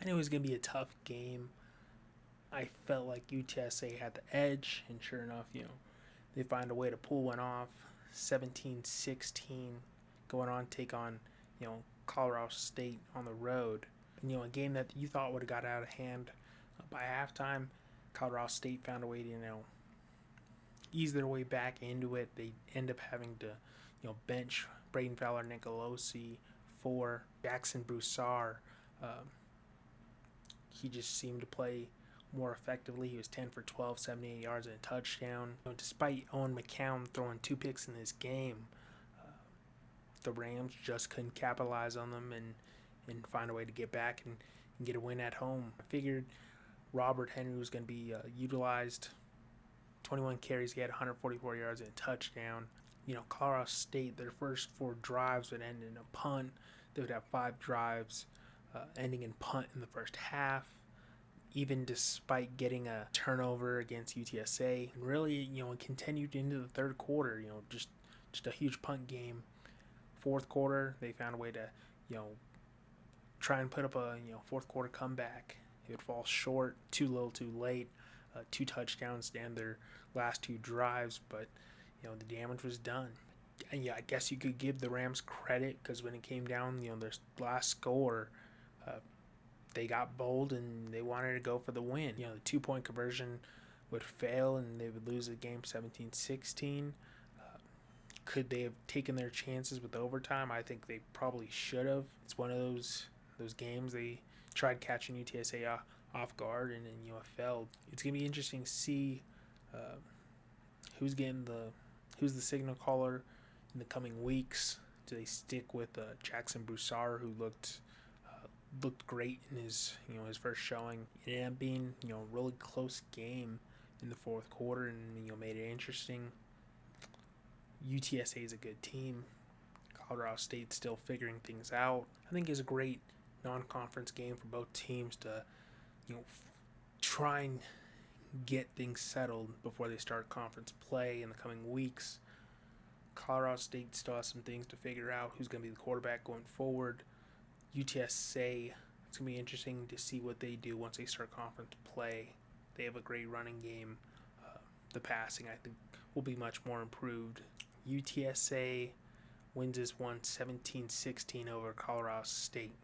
I knew it was going to be a tough game. I felt like UTSA had the edge, and sure enough, they find a way to pull one off, 17-16, going on to take on, Colorado State on the road. And, a game that you thought would have got out of hand by halftime. Colorado State found a way to, ease their way back into it. They end up having to, bench Braden Fowler Nicolosi for Jackson Broussard. He just seemed to play more effectively. He was 10 for 12, 78 yards and a touchdown. Despite Owen McCown throwing 2 picks in this game, the Rams just couldn't capitalize on them and find a way to get back and get a win at home. I figured Robert Henry was going to be utilized. 21 carries, he had 144 yards and a touchdown. Colorado State, their first 4 drives would end in a punt. They would have 5 drives ending in punt in the first half, even despite getting a turnover against UTSA. And really, it continued into the third quarter, just a huge punt game. Fourth quarter, they found a way to, try and put up a, fourth quarter comeback. It would fall short, too little, too late. 2 touchdowns to end their last 2 drives, but, the damage was done. And I guess you could give the Rams credit because when it came down, their last score, they got bold and they wanted to go for the win. The 2-point conversion would fail and they would lose the game 17-16. Could they have taken their chances with overtime? I think they probably should have. It's one of those games they tried catching UTSA off guard and then it failed. It's gonna be interesting to see who's the signal caller in the coming weeks. Do they stick with Jackson Broussard, who looked great in his first showing? It ended up being a really close game in the fourth quarter and made it interesting. UTSA is a good team. Colorado State's still figuring things out. I think it's a great non-conference game for both teams to try and get things settled before they start conference play in the coming weeks. Colorado State still has some things to figure out. Who's going to be the quarterback going forward? UTSA, it's going to be interesting to see what they do once they start conference play. They have a great running game. The passing, I think, will be much more improved. UTSA wins this one 17-16 over Colorado State.